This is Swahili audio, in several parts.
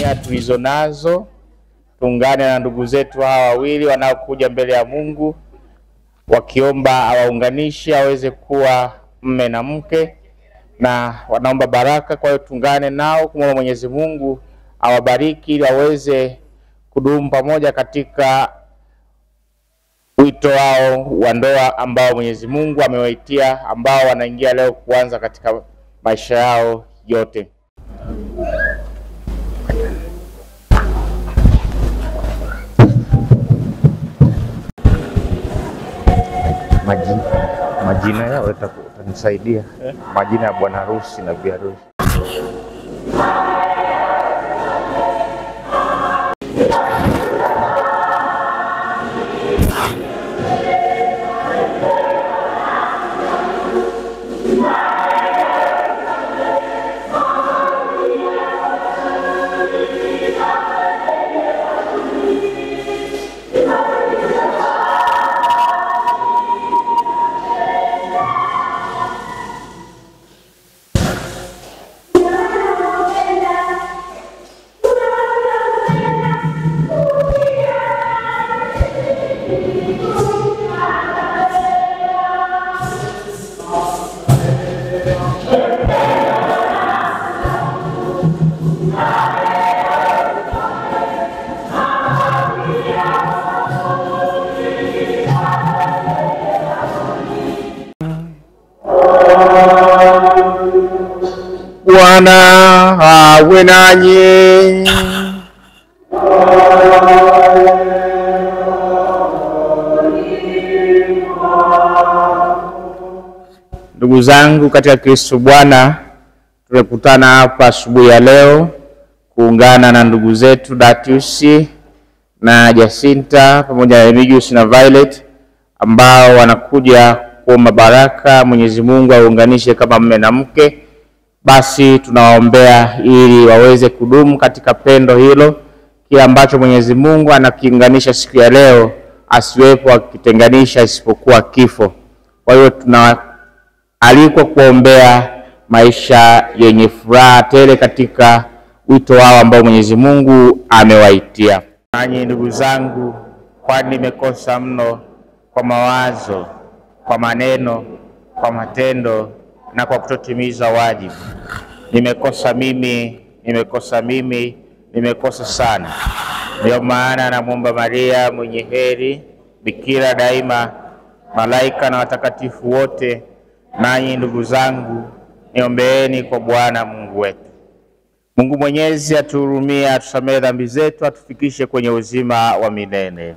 nia tulizo nazo. Tuungane na ndugu zetu hawa wawili wanaokuja mbele ya Mungu wakiomba awaunganishe aweze kuwa mme na mke, na wanaomba baraka. Kwa hiyo tuungane nao kumwomba Mwenyezi Mungu awabariki ili waweze kudumu pamoja katika wito wao wa ndoa ambao Mwenyezi Mungu amewaitia, ambao wanaingia leo kuanza katika maisha yao yote. Majina yao utanisaidia? Majina ya bwana harusi na bi harusi. Bwana awe nanyi. Ndugu zangu katika Kristo Bwana, tumekutana hapa asubuhi ya leo kuungana na ndugu zetu Datius na Jacinta pamoja na Remigius na Violet ambao wanakuja kuomba baraka Mwenyezi Mungu aunganishe kama mume na mke. Basi tunawaombea ili waweze kudumu katika pendo hilo. Kile ambacho Mwenyezi Mungu anakiunganisha siku ya leo, asiwepo akitenganisha isipokuwa kifo. Kwa hiyo tunaalikwa kuombea maisha yenye furaha tele katika wito wao ambao Mwenyezi Mungu amewaitia. Nanyi ndugu zangu, kwani nimekosa mno kwa mawazo, kwa maneno, kwa matendo na kwa kutotimiza wajibu. Nimekosa mimi, nimekosa sana. Ndio maana namuomba Maria mwenye heri, bikira daima, malaika na watakatifu wote, nanyi ndugu zangu, niombeeni kwa Bwana Mungu wetu. Mungu Mwenyezi atuhurumie, atusamehe dhambi zetu, atufikishe kwenye uzima wa milele.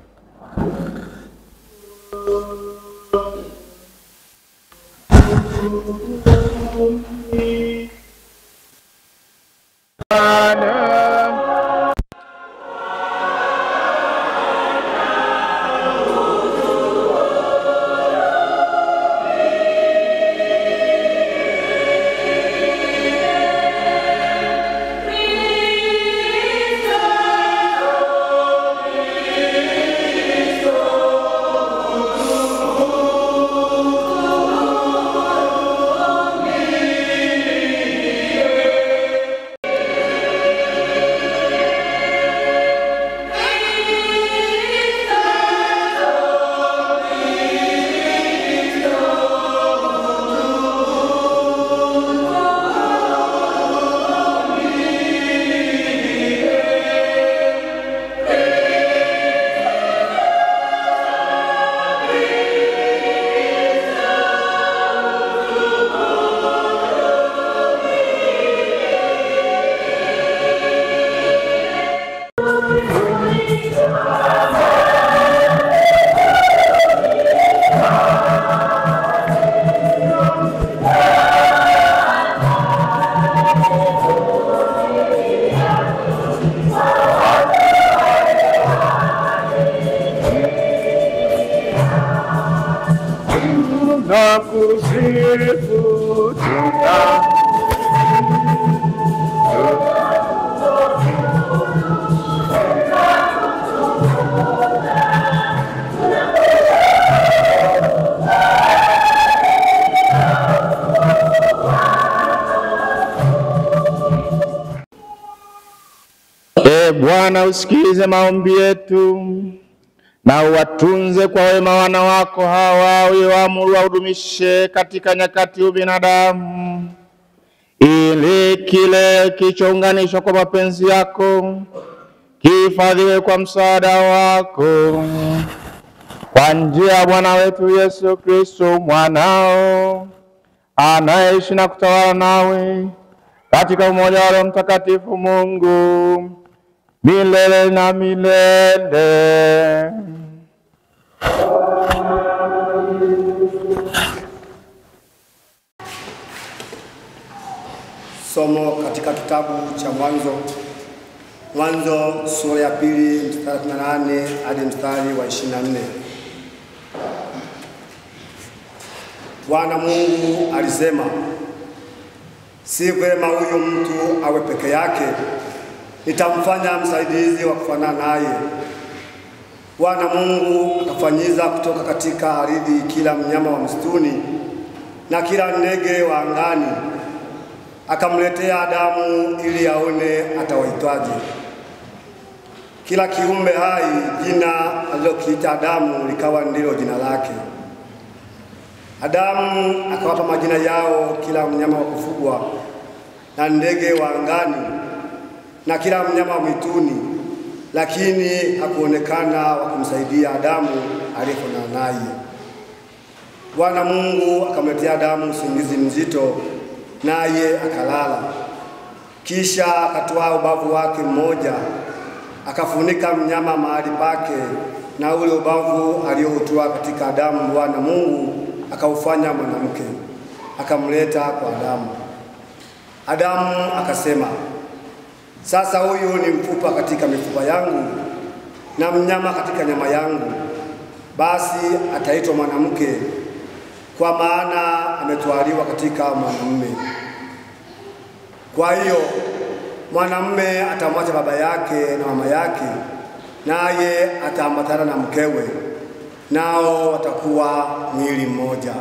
Bwana, usikilize maombi yetu na uwatunze kwa wema wana wako hawa ulioamuru wahudumishe katika nyakati ubinadamu, ili kile kilichounganishwa kwa mapenzi yako kihifadhiwe kwa msaada wako, kwa njia ya Bwana wetu Yesu Kristo mwanao, anaishi na kutawala nawe katika umoja wa Roho Mtakatifu Mungu milele na milele. Somo katika kitabu cha Mwanzo sura ya 2 mstari 18 hadi mstari wa 24. Bwana Mungu alisema, si vema huyu mtu awe peke yake, nitamfanya msaidizi wa kufanana naye. Bwana Mungu akafanyiza kutoka katika ardhi kila mnyama wa msituni na kila ndege wa angani, akamletea Adamu ili aone atawaitwaje. Kila kiumbe hai jina alilokiita Adamu likawa ndilo jina lake. Adamu akawapa majina yao kila mnyama wa kufugwa na ndege wa angani na kila mnyama wa mwituni, lakini hakuonekana wa kumsaidia Adamu aliyefanana naye. Bwana Mungu akamletea Adamu usingizi mzito, naye akalala. Kisha akatoa ubavu wake mmoja, akafunika mnyama mahali pake, na ule ubavu aliotoa katika Adamu Bwana Mungu akaufanya mwanamke, akamleta kwa Adamu. Adamu akasema, sasa huyu ni mfupa katika mifupa yangu na mnyama katika nyama yangu, basi ataitwa mwanamke, kwa maana ametwaliwa katika mwanamume. Kwa hiyo mwanamume atamwacha baba yake na mama yake, naye ataambatana na mkewe, nao watakuwa mwili mmoja.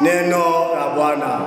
Neno la Bwana.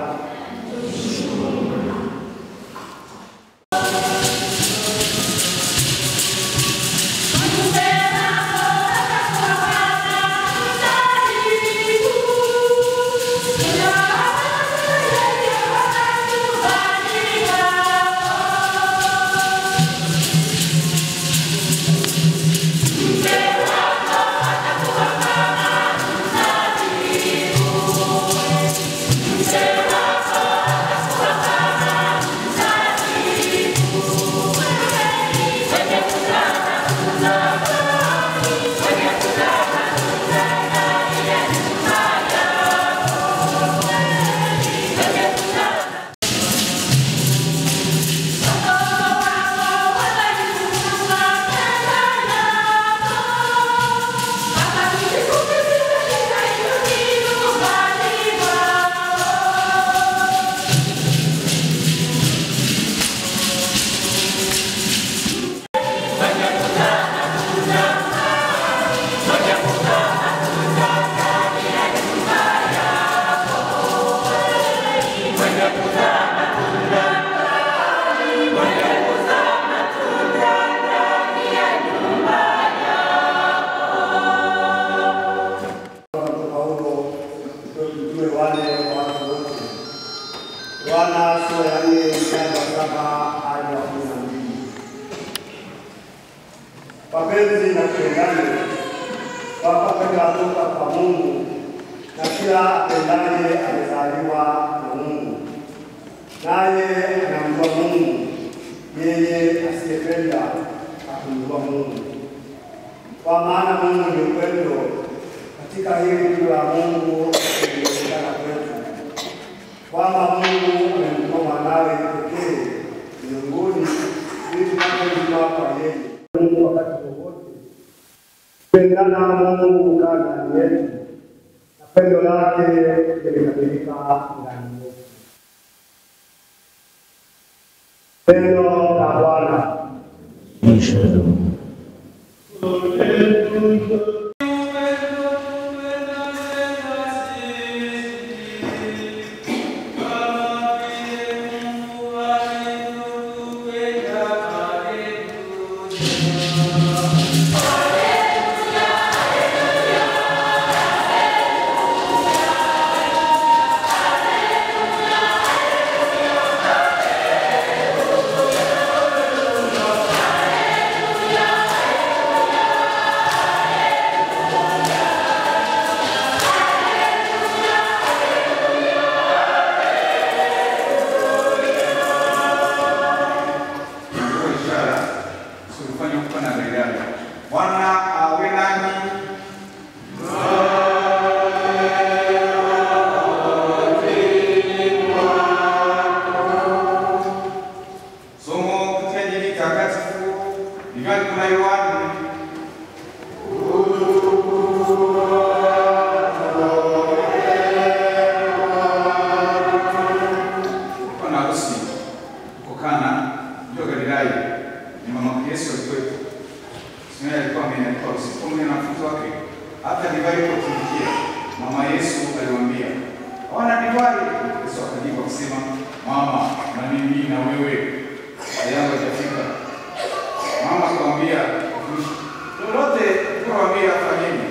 Wapenzi na kupendana, wapenda kutoka kwa Mungu, na kila apendaye amezaliwa na Mungu, naye anamjua Mungu. Yeye asiyependa hakumjua Mungu, kwa maana Mungu ni upendo. Katika hili neno la Mungu linaonekana kwetu, kwamba Mungu amemtuma mwanawe pekee ulimwenguni ili tupate uzima kwa yeye. Mungu wakati wowote pendana Mungu ukaa ndani yetu, na pendo lake limekamilika ndani yetu. Neno la Bwana. wewe yangu itafika. Mama akamwambia lolote tukamwambia fanyeni.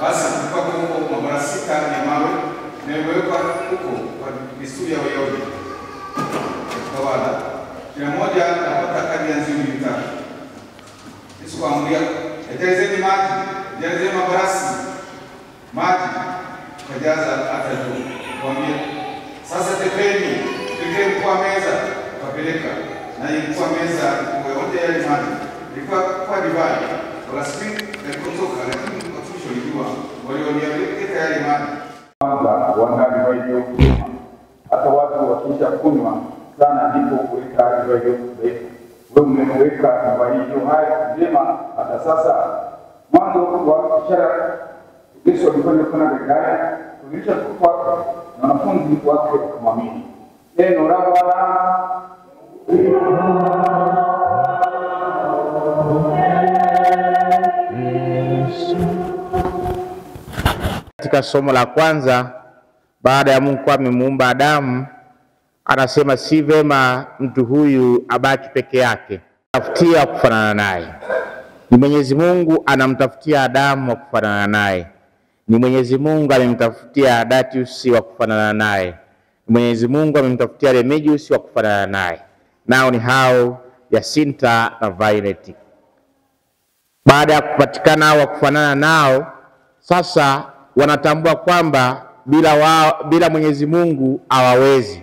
Basi kwa huko mabarasika ya mawe imewekwa huko kwa desturi ya Wayahudi. Tawala kila mmoja anapata kadi ya nzuri mitatu. Yesu akamwambia, "Etelezeni maji, jazeni mabarasi maji." Kajaza hata juu. Akamwambia, "Sasa tepeni, tepeni kwa meza." Akapeleka na ilikuwa meza kwa yote yale maji. Ilikuwa kwa divai. Wala spring kutoka, lakini watumishi walijua walionialika yale maji. Kwanza kuandaa divai hiyo. Hata watu wakisha kunywa sana ndipo kuweka divai hiyo. Wewe umeweka divai hiyo hai njema hata sasa. Mwanzo wa ishara Yesu alifanya kuna Galilaya, kulisha kwa na wanafunzi wake wakamwamini. Neno la Bwana. Katika somo la kwanza, baada ya Mungu kuwa amemuumba Adamu, anasema si vema mtu huyu abaki peke yake, tafutia kufanana naye. Ni Mwenyezi Mungu anamtafutia Adamu wa kufanana naye. Ni Mwenyezi Mungu amemtafutia Datius wa kufanana naye. Ni Mwenyezi Mungu amemtafutia Remigius wa kufanana naye. Nao ni hao Jacinta na Violet. Baada ya kupatikana wa kufanana nao, sasa wanatambua kwamba bila Mwenyezi Mungu hawawezi.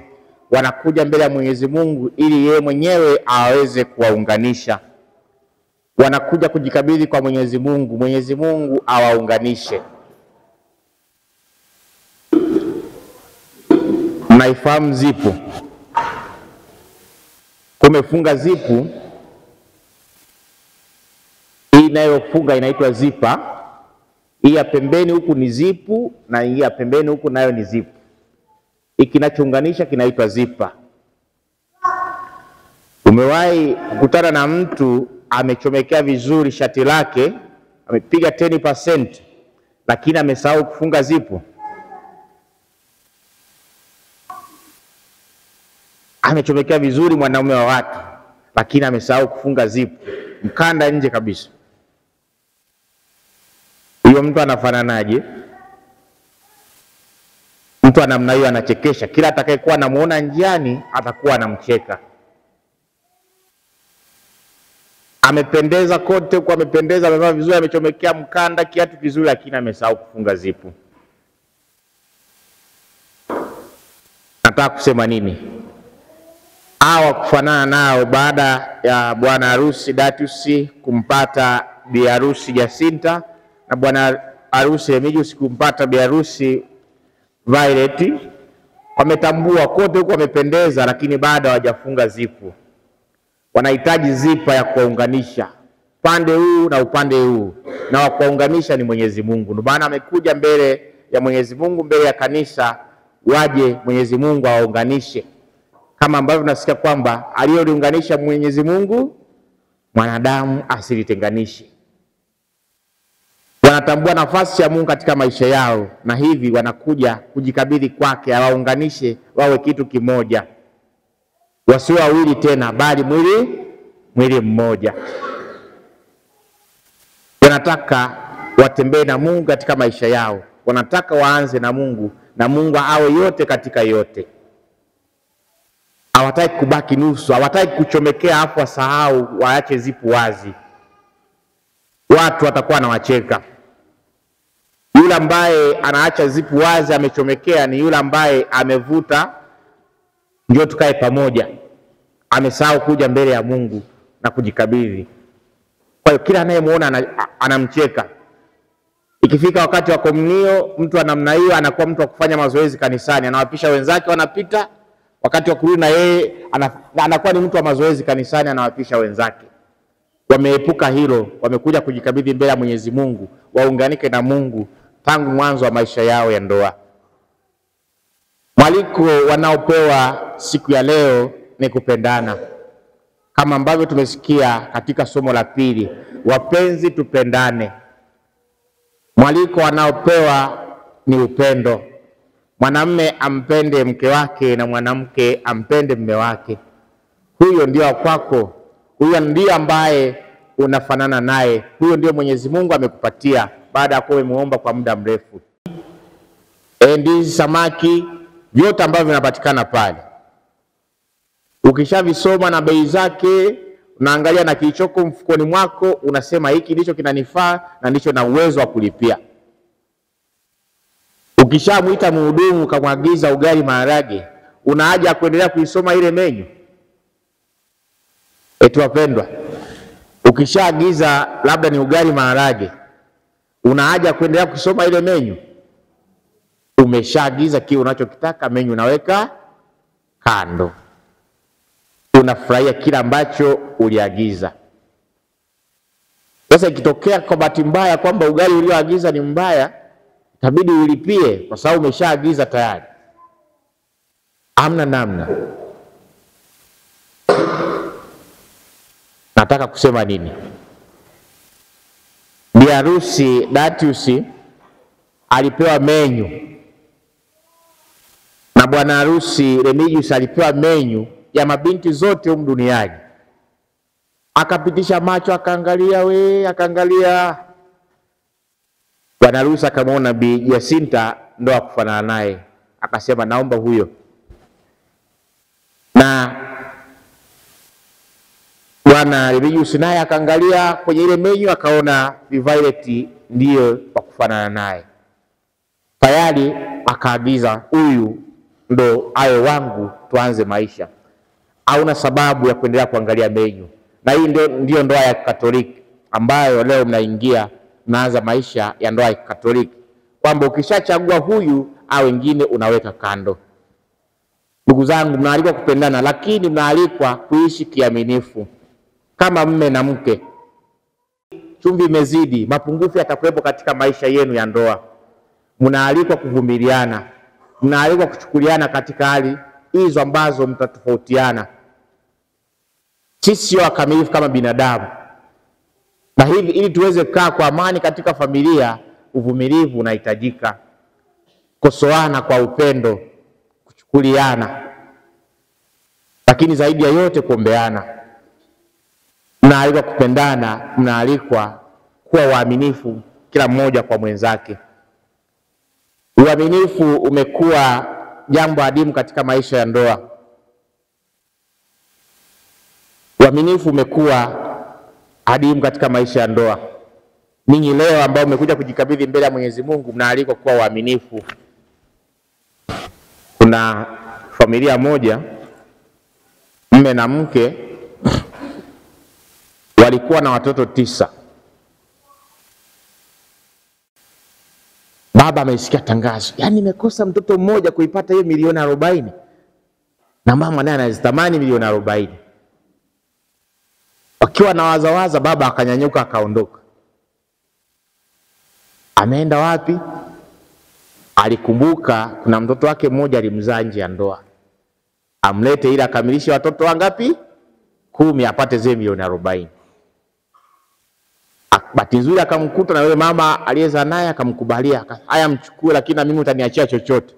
Wanakuja mbele ya Mwenyezi Mungu ili yeye mwenyewe aweze kuwaunganisha. Wanakuja kujikabidhi kwa Mwenyezi Mungu, Mwenyezi Mungu awaunganishe. Mnaifahamu zipu? Kumefunga zipu, hii inayofunga inaitwa zipa. Hii ya pembeni huku ni zipu na hii ya pembeni huku nayo ni zipu. Hii kinachounganisha kinaitwa zipa. Umewahi kukutana na mtu amechomekea vizuri shati lake, amepiga 10%, lakini amesahau kufunga zipu? Amechomekea vizuri mwanaume wa watu, lakini amesahau kufunga zipu, mkanda nje kabisa. Huyo mtu anafananaje? Mtu namna hiyo anachekesha. Kila atakayekuwa anamuona njiani atakuwa anamcheka. Amependeza kote huko, amependeza, amevaa vizuri, amechomekea mkanda, kiatu kizuri, lakini amesahau kufunga zipu. Nataka kusema nini? Hawa kufanana nao, baada ya bwana harusi Datius kumpata bi harusi Jacinta na bwana harusi Remigius kumpata bi harusi Violet, wametambua kote huko wamependeza, lakini bado hawajafunga zipu. Wanahitaji zipa ya kuunganisha upande huu na upande huu, na wa kuunganisha ni Mwenyezi Mungu. Ndio maana amekuja mbele ya Mwenyezi Mungu, mbele ya kanisa, waje Mwenyezi Mungu awaunganishe. Kama ambavyo tunasikia kwamba aliyoliunganisha Mwenyezi Mungu, mwanadamu asilitenganishe. Wanatambua nafasi ya Mungu katika maisha yao, na hivi wanakuja kujikabidhi kwake awaunganishe, wawe kitu kimoja. Wasiwe wawili tena, bali mwili mmoja. Wanataka watembee na Mungu katika maisha yao. Wanataka waanze na Mungu, na Mungu awe yote katika yote. Hawataki kubaki nusu, hawataki kuchomekea hapo wasahau, waache zipu wazi. Watu watakuwa wanawacheka. Yule ambaye anaacha zipu wazi amechomekea ni yule ambaye amevuta njoo tukae pamoja. Amesahau kuja mbele ya Mungu na kujikabidhi. Kwa hiyo kila anayemuona anamcheka. Ikifika wakati wa komunio, mtu wa namna hiyo anakuwa mtu wa kufanya mazoezi kanisani, anawapisha wenzake wanapita. Wakati wa kurudi na yeye anakuwa ni mtu wa mazoezi kanisani, anawapisha wenzake. Wameepuka hilo, wamekuja kujikabidhi mbele ya Mwenyezi Mungu, waunganike na Mungu tangu mwanzo wa maisha yao ya ndoa. Mwaliko wanaopewa siku ya leo ni kupendana. Kama ambavyo tumesikia katika somo la pili, wapenzi tupendane. Mwaliko wanaopewa ni upendo. Mwanamume ampende mke wake na mwanamke ampende mume wake. huyo ndio wa kwako, huyo ndio ambaye unafanana naye, huyo ndio Mwenyezi Mungu amekupatia baada ya kuwa umemuomba kwa muda mrefu. Ndizi, samaki, vyote ambavyo vinapatikana pale, ukishavisoma na bei zake, unaangalia na kilichoko mfukoni mwako, unasema hiki ndicho kinanifaa na ndicho na uwezo wa kulipia. Ukishamuita mhudumu ukamwagiza ugali maharage, una haja ya kuendelea kuisoma ile menyu? Wapendwa, ukishaagiza labda ni ugali maharage, una haja ya kuendelea kusoma ile menyu? Umeshaagiza kile unachokitaka, menyu unaweka kando, unafurahia kila ambacho uliagiza. Sasa ikitokea kwa bahati mbaya kwamba ugali ulioagiza ni mbaya, itabidi ulipie kwa sababu umeshaagiza tayari. Hamna namna. Nataka kusema nini? Bi harusi Datius alipewa menyu na bwana harusi Remigius alipewa menyu ya mabinti zote humu duniani. Akapitisha macho, akaangalia akaangalia. Bwana harusi akamwona Bi Jacinta ndo akufanana naye, akasema naomba huyo. Na bwana Remigius naye akaangalia kwenye ile menyu, akaona Bi Violet ndiyo wa kufanana naye. Tayari akaagiza huyu ndo awe wangu, tuanze maisha. Hauna sababu ya kuendelea kuangalia menyu. Na hii ndio ndoa ya Katoliki ambayo leo mnaingia, mnaanza maisha ya ndoa ya Katoliki, kwamba ukishachagua huyu au wengine unaweka kando. Ndugu zangu, mnaalikwa kupendana, lakini mnaalikwa kuishi kiaminifu kama mme na mke. Chumvi imezidi, mapungufu yatakuwepo katika maisha yenu ya ndoa. Mnaalikwa kuvumiliana, mnaalikwa kuchukuliana katika hali hizo ambazo mtatofautiana. Sisi sio wakamilifu kama binadamu, na hivi ili tuweze kukaa kwa amani katika familia, uvumilivu unahitajika, kosoana kwa upendo, kuchukuliana, lakini zaidi ya yote kuombeana. Mnaalikwa kupendana, mnaalikwa kuwa waaminifu kila mmoja kwa mwenzake. Uaminifu umekuwa jambo adimu katika maisha ya ndoa. Uaminifu umekuwa adimu katika maisha ya ndoa. Ninyi leo ambao mmekuja kujikabidhi mbele ya Mwenyezi Mungu, mnaalikwa kuwa waaminifu. Kuna familia moja, mme na mke walikuwa na watoto 9. Baba amesikia tangazo, yaani nimekosa mtoto mmoja kuipata hiyo milioni 40, na mama naye anazitamani milioni 40. Wakiwa na wazawaza, baba akanyanyuka akaondoka. Ameenda wapi? Alikumbuka kuna mtoto wake mmoja alimzaa nje ya ndoa, amlete ili akamilishe watoto wangapi? 10, apate zile milioni 40. Bahati nzuri akamkuta na yule mama aliyezaa naye, akamkubalia, haya mchukue, lakini na mimi utaniachia chochote.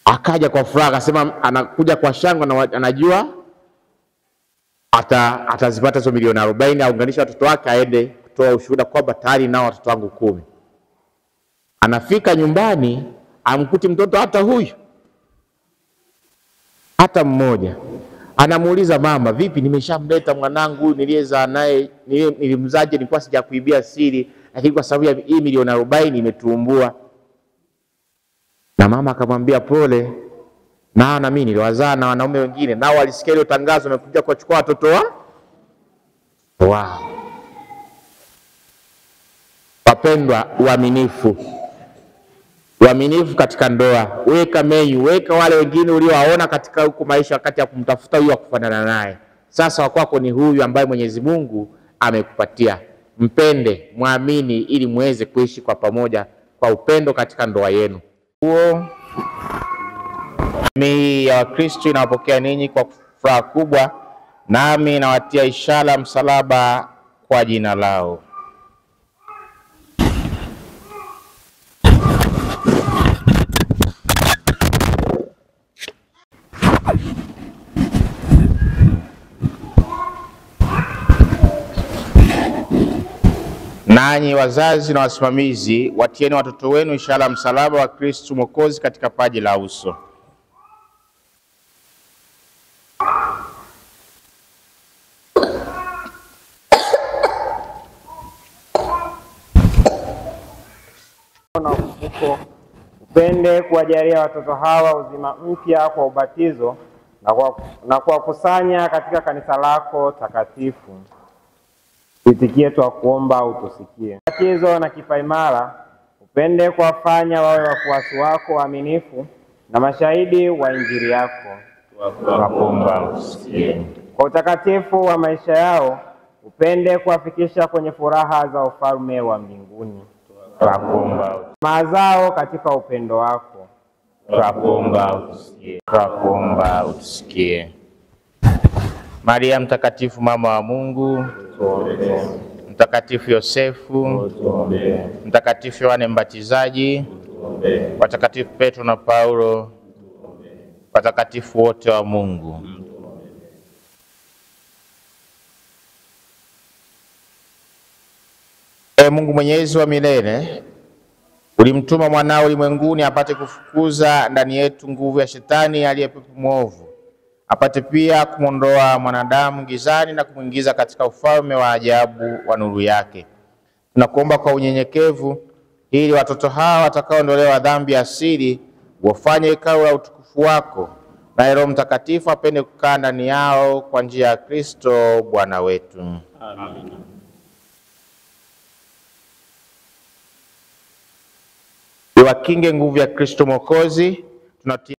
Akaja kwa furaha, akasema anakuja kwa shangwe na anajua atazipata hizo milioni 40, aunganisha watoto wake, aende kutoa ushuhuda kwamba tayari nao watoto wangu 10. Anafika nyumbani, amkuti mtoto hata huyu hata mmoja. Anamuuliza mama, vipi, nimeshamleta mwanangu niliyezaa naye, nilimzaje, nilikuwa sijakuibia siri, lakini kwa sababu ya hii milioni 40 imetuumbua. Na mama akamwambia pole, na mimi niliwazaa na wanaume wengine, nao walisikia ile tangazo, wamekuja kuchukua watoto wao. Wapendwa, uaminifu. Uaminifu katika ndoa. Weka menyu, weka wale wengine uliowaona katika huko maisha wakati ya kumtafuta huyu kufanana naye. Sasa wakwako ni huyu ambaye Mwenyezi Mungu amekupatia. Mpende, muamini, ili muweze kuishi kwa pamoja kwa upendo katika ndoa yenu. Huo jamii ya Wakristo inawapokea ninyi kwa furaha kubwa, nami nawatia ishara msalaba kwa jina lao. Nanyi wazazi na wasimamizi, watieni watoto wenu ishara msalaba wa Kristo Mwokozi katika paji la uso. Upende kuwajalia watoto hawa uzima mpya kwa ubatizo na kuwakusanya katika kanisa lako takatifu. Tuitikie twakuomba utusikie. Ubatizo na kipaimara, upende kuwafanya wawe wafuasi wako waaminifu na mashahidi wa Injili yako. Twakuomba utusikie. Kwa utakatifu wa maisha yao, upende kuwafikisha kwenye furaha za ufalme wa mbinguni. Twakuomba mazao katika upendo wako. Twakuomba utusikie. Twakuomba utusikie. Maria mtakatifu mama wa Mungu, Mtakatifu Yosefu, Mtakatifu Yohane Mbatizaji, watakatifu Petro na Paulo, watakatifu wote wa Mungu. Mungu Mwenyezi wa milele, ulimtuma mwanao ulimwenguni apate kufukuza ndani yetu nguvu ya shetani aliye pepo mwovu, apate pia kumwondoa mwanadamu gizani na kumwingiza katika ufalme wa ajabu wa nuru yake. Tunakuomba kwa unyenyekevu, ili watoto hawa watakaoondolewa dhambi asili wafanye hekalu la utukufu wako, na Roho Mtakatifu apende kukaa ndani yao kwa njia ya Kristo Bwana wetu. Amen. Iwakinge nguvu ya Kristo Mwokozi, tunatia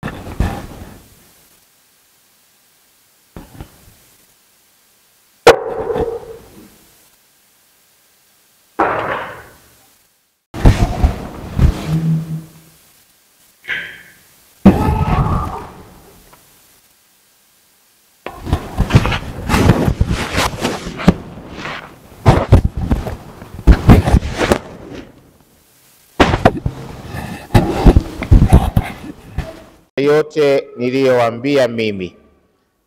yote niliyowaambia mimi.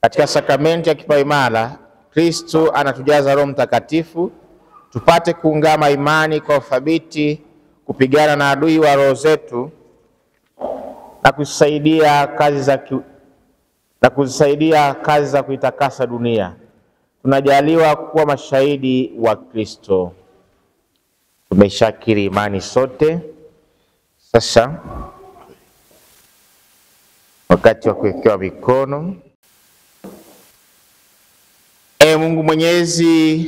Katika sakramenti ya kipaimara, Kristo anatujaza Roho Mtakatifu tupate kuungama imani kwa uthabiti, kupigana na adui wa roho zetu na kuzisaidia kazi za kuitakasa dunia. Tunajaliwa kuwa mashahidi wa Kristo. Tumeshakiri imani sote. Sasa wakati wa kuwekewa mikono. Mungu Mwenyezi,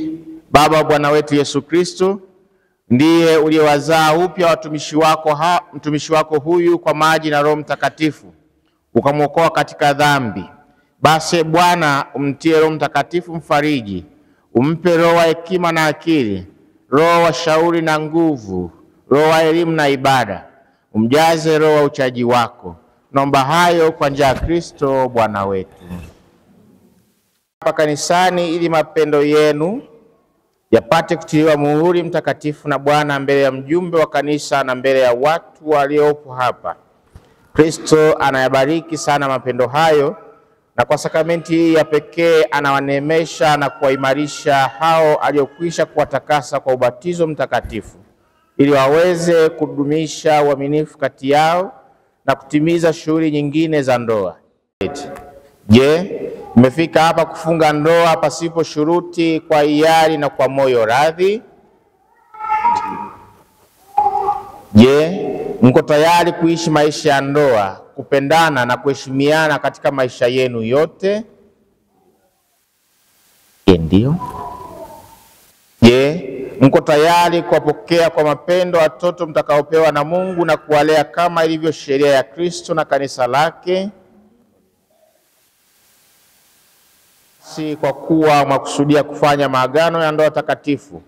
Baba wa Bwana wetu Yesu Kristo, ndiye uliyewazaa upya mtumishi wako huyu kwa maji na Roho Mtakatifu, ukamwokoa katika dhambi. Basi Bwana, umtie Roho Mtakatifu mfariji, umpe roho wa hekima na akili, roho wa shauri na nguvu, roho wa elimu na ibada, umjaze roho wa uchaji wako. Naomba hayo kwa njia ya Kristo Bwana wetu. Hapa kanisani, ili mapendo yenu yapate kutiliwa muhuri mtakatifu na Bwana mbele ya mjumbe wa kanisa na mbele ya watu waliopo hapa. Kristo anayabariki sana mapendo hayo, na kwa sakramenti hii ya pekee anawaneemesha na kuwaimarisha hao aliokwisha kuwatakasa kwa ubatizo mtakatifu, ili waweze kudumisha uaminifu kati yao na kutimiza shughuli nyingine za ndoa. Je, umefika hapa kufunga ndoa pasipo shuruti, kwa hiari na kwa moyo radhi? Je, mko tayari kuishi maisha ya ndoa, kupendana na kuheshimiana katika maisha yenu yote? Ndio. Je, mko tayari kuwapokea kwa mapendo watoto mtakaopewa na Mungu na kuwalea kama ilivyo sheria ya Kristo na kanisa lake? Si kwa kuwa mwakusudia kufanya maagano ya ndoa takatifu,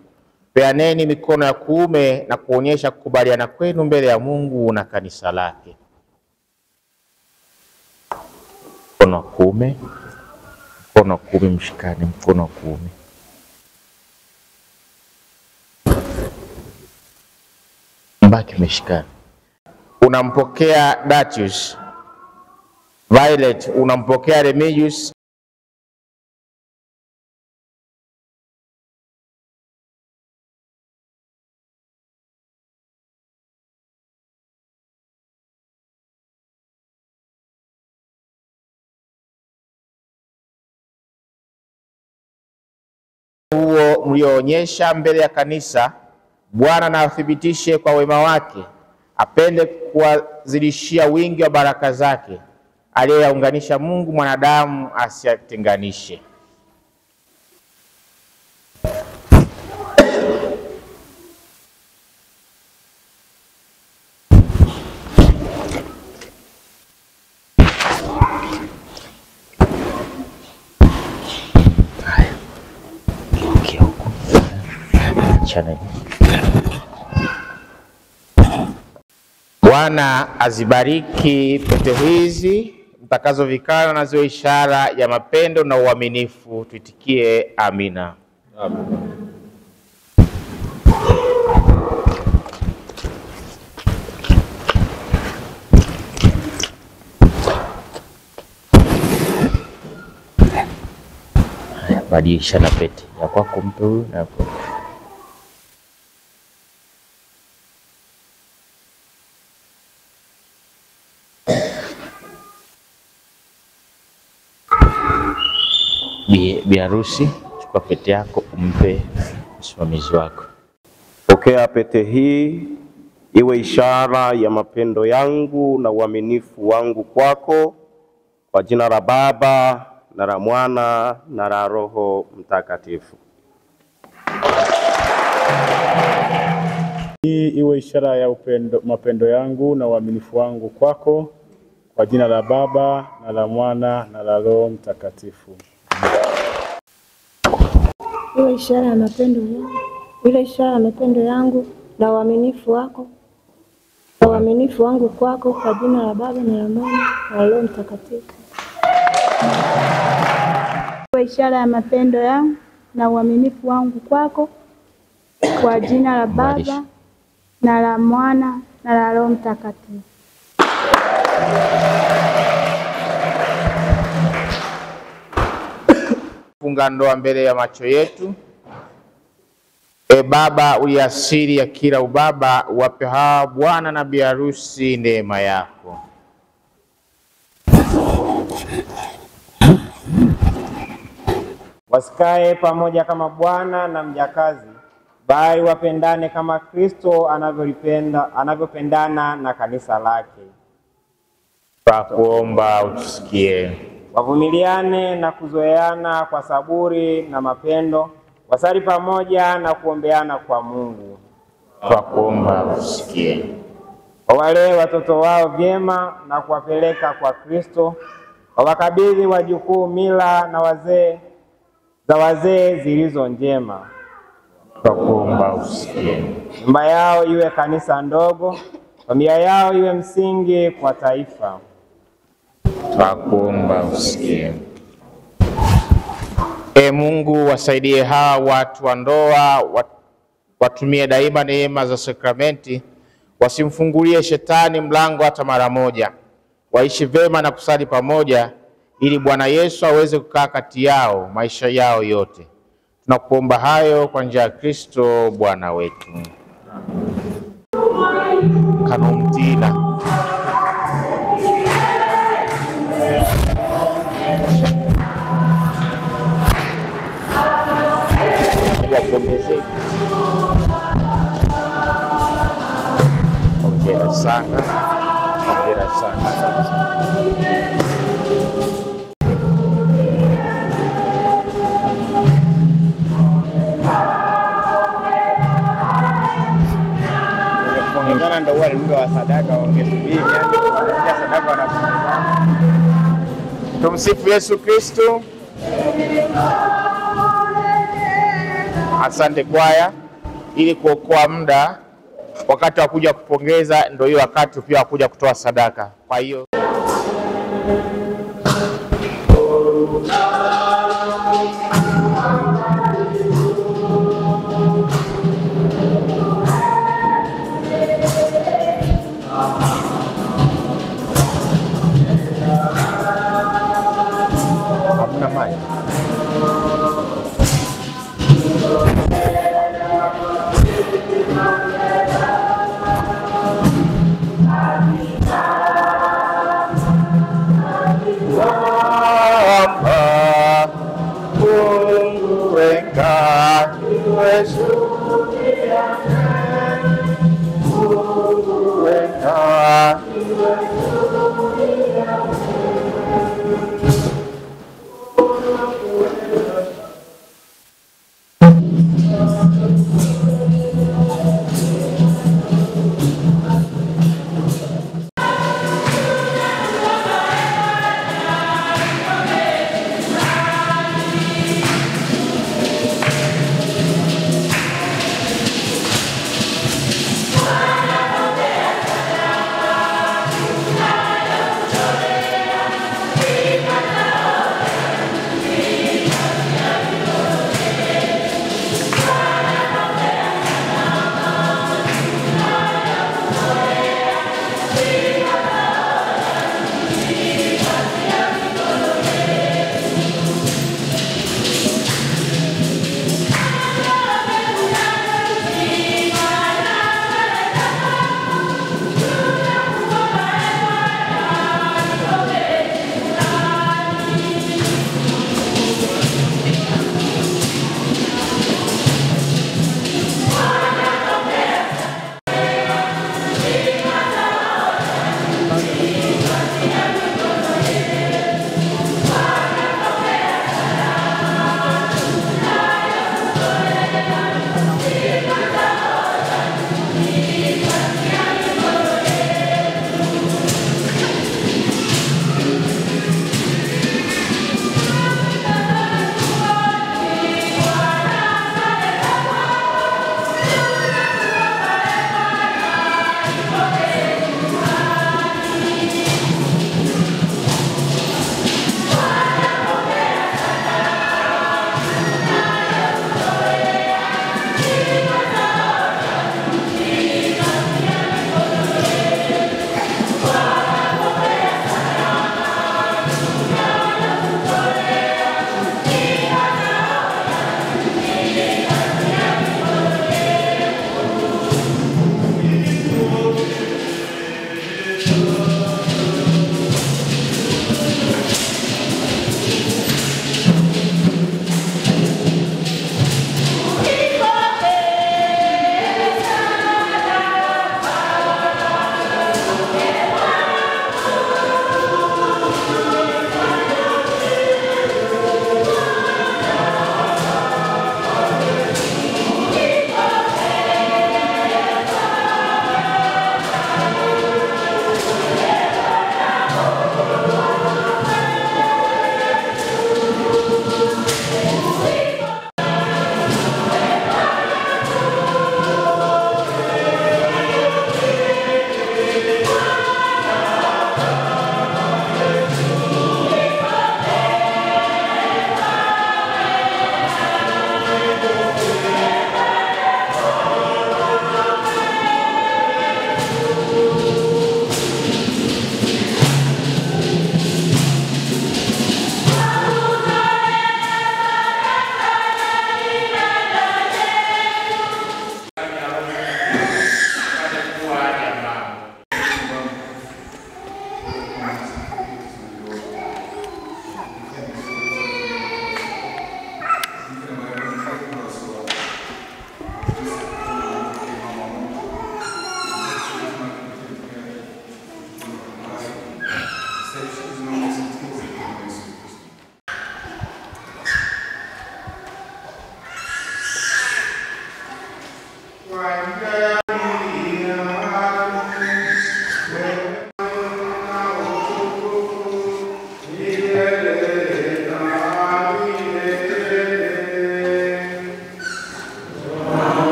peaneni mikono ya kuume na kuonyesha kukubaliana kwenu mbele ya Mungu na kanisa lake. Mkono wa kuume, mkono wa kuume, mshikane mkono wa kuume. Mbaki meshikana. Unampokea Datius. Violet, unampokea Remigius. huo mlioonyesha mbele ya kanisa, Bwana na athibitishe kwa wema wake, apende kuwazidishia wingi wa baraka zake, aliyeyaunganisha Mungu mwanadamu asiyatenganishe. Bwana azibariki pete hizi mtakazovikana, na ziwe ishara ya mapendo na uaminifu. Tuitikie amina. Amen. Badilisha na pete ya kwako, mpe huyu na hapo. Bi harusi, chukua pete yako umpe msimamizi wako. Pokea pete hii iwe ishara ya mapendo yangu na uaminifu wangu kwako, kwa jina la Baba na la Mwana na la Roho Mtakatifu. Hii iwe ishara ya mapendo yangu na uaminifu wangu kwako, kwa jina la Baba na la Mwana na la Roho Mtakatifu. Iwe ishara ya mapendo yangu na uaminifu wako, na uaminifu wangu kwako, kwa jina la Baba na la Mwana na la Roho Mtakatifu. Iwe ishara ya mapendo yangu na uaminifu wangu kwako, kwa jina la Baba na la Mwana na la Roho Mtakatifu. Funga ndoa mbele ya macho yetu. Baba, uliye asili ya kila ubaba, wape hawa bwana na bi harusi neema yako. Wasikae pamoja kama bwana na mjakazi, bali wapendane kama Kristo anavyopendana na kanisa lake. Twakuomba utusikie. Wavumiliane na kuzoeana kwa saburi na mapendo, wasali pamoja na kuombeana kwa Mungu. Twakuomba utusikie. Wawalee watoto wao vyema na kuwapeleka kwa Kristo, wawakabidhi wajukuu mila na wazee zilizo njema. Twakuomba utusikie. Nyumba yao iwe kanisa ndogo, familia yao iwe msingi kwa taifa. Twakuomba usikie. Mungu, wasaidie hawa watu wa ndoa, watumie daima neema za sakramenti, wasimfungulie shetani mlango hata mara moja, waishi vema na kusali pamoja, ili Bwana Yesu aweze kukaa kati yao maisha yao yote. Tunakuomba hayo kwa njia ya Kristo Bwana wetu. Kanumtina. Hongera sana. Hongera sana. Ungana ndo wale muda wa sadaka wangesubiri, yani kwa sadaka wanafanya. Tumsifu Yesu Kristo. Asante kwaya, ili kuokoa muda wakati wa kuja kupongeza, ndio hiyo wakati pia wa kuja kutoa sadaka. Kwa hiyo hamna maji. Mungu weka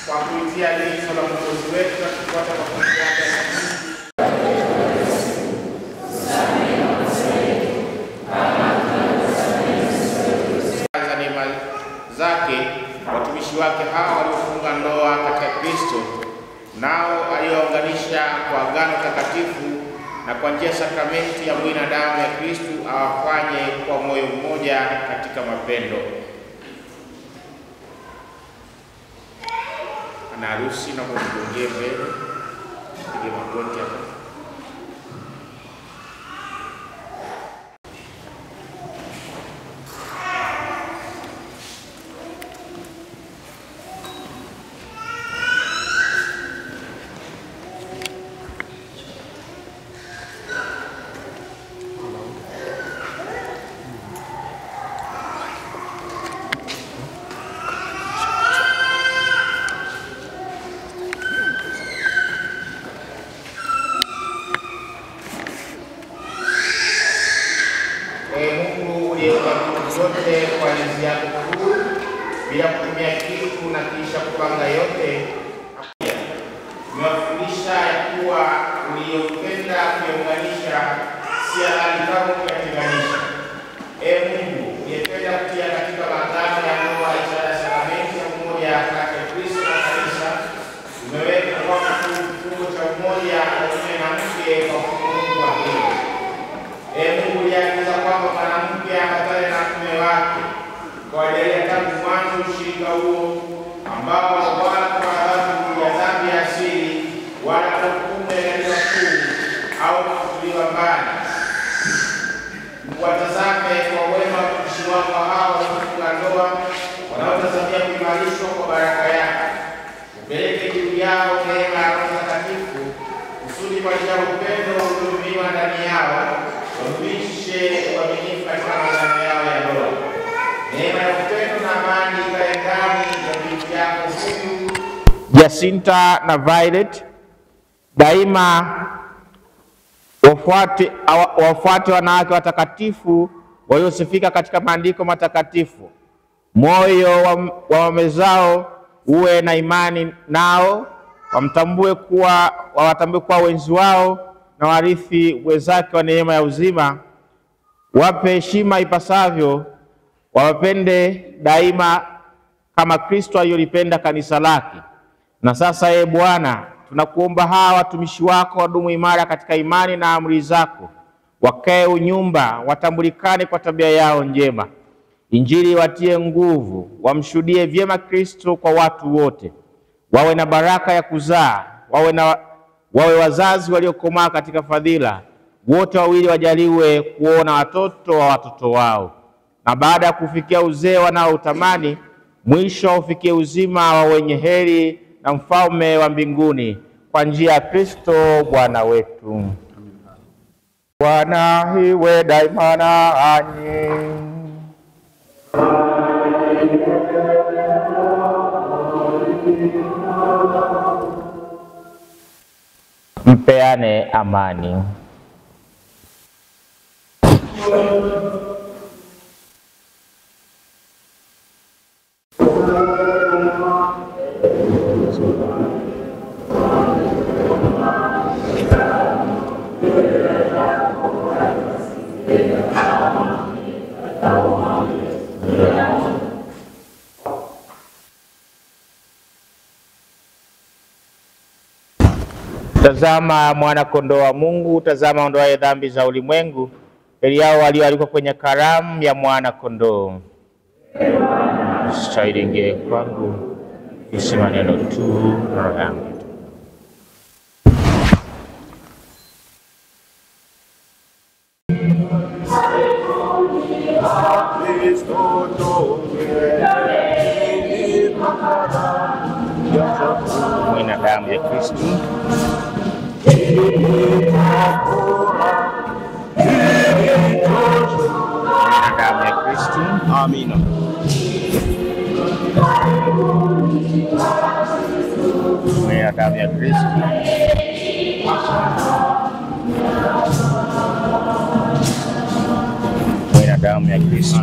kwa kuitia agizo la Mwokozi wetu na kufuata mafundisho yake. Za neema zake watumishi wake hawa waliofunga ndoa katika Kristo, nao aliyounganisha kwa agano takatifu na kwa njia sakramenti ya mwili na damu ya Kristo, awafanye kwa moyo mmoja katika mapendo. Ana harusi na kumgongee mbele, pige magoti hapa. Mungu uliyeumba vitu vyote kwa enzi yako kuu bila kutumia kitu na kisha kupanga yote, umewafundisha ya kuwa uliyopenda kuyaunganisha si halali kamwe kuyatenganisha. Mungu uliyependa kutia katika maagano ya ndoa ishara ya sakramenti ya umoja kati ya Kristo na kanisa, umeweka wakfu kifungo cha umoja wa mume na mke kwa kufungu wa hilo. Mungu uliagiza kwamba mwanamke ambatane na mume wake, ukawajalia tangu mwanzo ushirika huo ambao wala kwa adhabu ya dhambi ya asili wala kwa hukumu ya kanisa kuu au kufutuliwa mbali. Watazame kwa wema watumishi wako hao waliofunga ndoa, wanaotazamia kuimarishwa kwa baraka yako. Upeleke juu yao neema ya Roho Mtakatifu, kusudi kwa njia ya upendo uliomiminiwa ndani yao wadumishe uaminifu katika maagano yao ya ndoa. Neema ya upendo na amani ikae ndani ya binti yako huyu Jacinta na Violet, daima wafuate wanawake watakatifu waliosifika katika maandiko matakatifu. Moyo wa waume zao uwe na imani nao, wawatambue kuwa wenzi wao na warithi wenzake wa neema ya uzima. Wape heshima ipasavyo, wawapende daima kama Kristo aliyolipenda kanisa lake. Na sasa Bwana, tunakuomba hawa watumishi wako wadumu imara katika imani na amri zako, wakae unyumba, watambulikane kwa tabia yao njema. Injili watie nguvu, wamshuhudie vyema Kristo kwa watu wote. Wawe na baraka ya kuzaa, wawe wazazi waliokomaa katika fadhila. Wote wawili wajaliwe kuona watoto wa watoto wao, na baada ya kufikia uzee wanaotamani, mwisho ufikie uzima wa wenye heri na mfalme wa mbinguni, kwa njia ya Kristo Bwana wetu. Bwana iwe daima nanyi. Mpeane amani. Tazama mwana kondoo wa Mungu, tazama ondoaye dhambi za ulimwengu. Heri yao walioalikwa kwenye karamu ya mwana kondoo. Stahili ingie kwangu, isi maneno tu roho yangu. Mwina damu ya Kristo. Damu ya Kristo. Amina. Mwina damu ya Kristo. Mwina damu ya Kristo.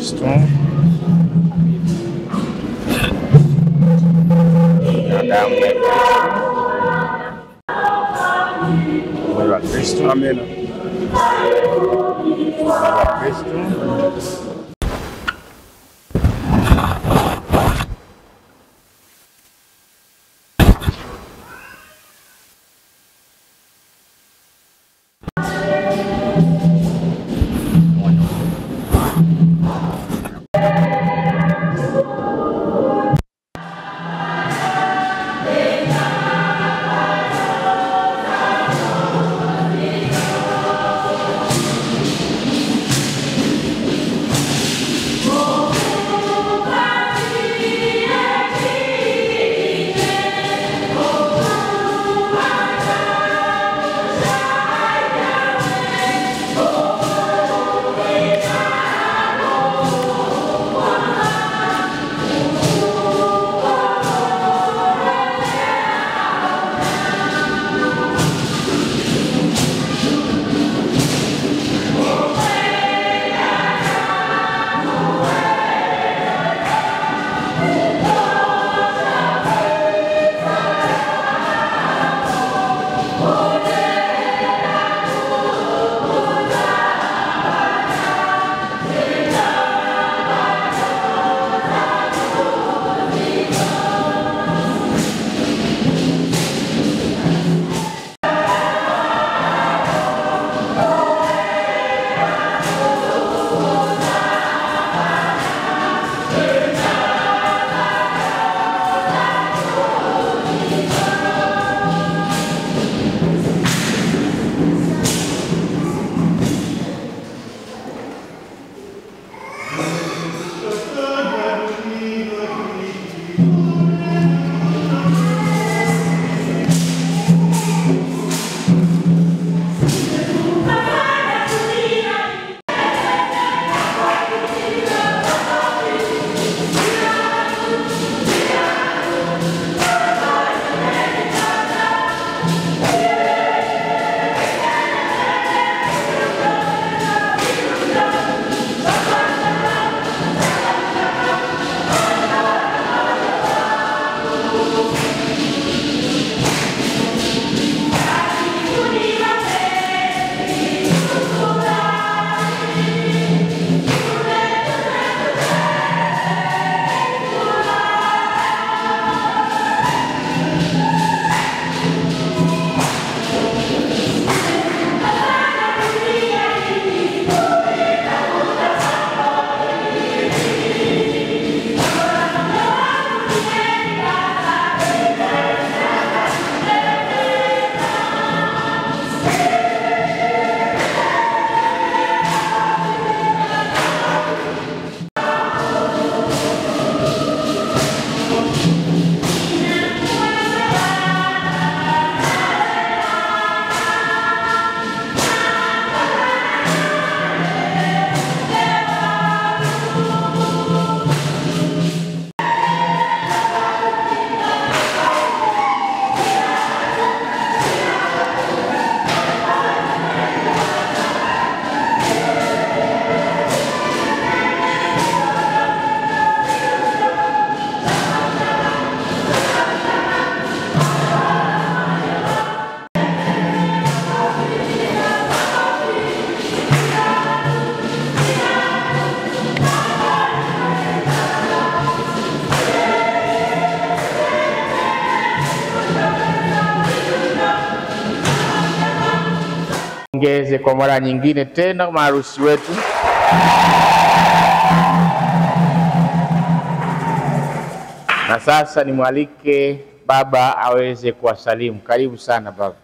Kristo. Na damu ya Kristo. Mwili wa Kristo. Amen. Mwili wa Kristo. Ongeze kwa mara nyingine tena maharusi wetu. Na sasa nimwalike baba aweze kuwasalimu. Karibu sana baba.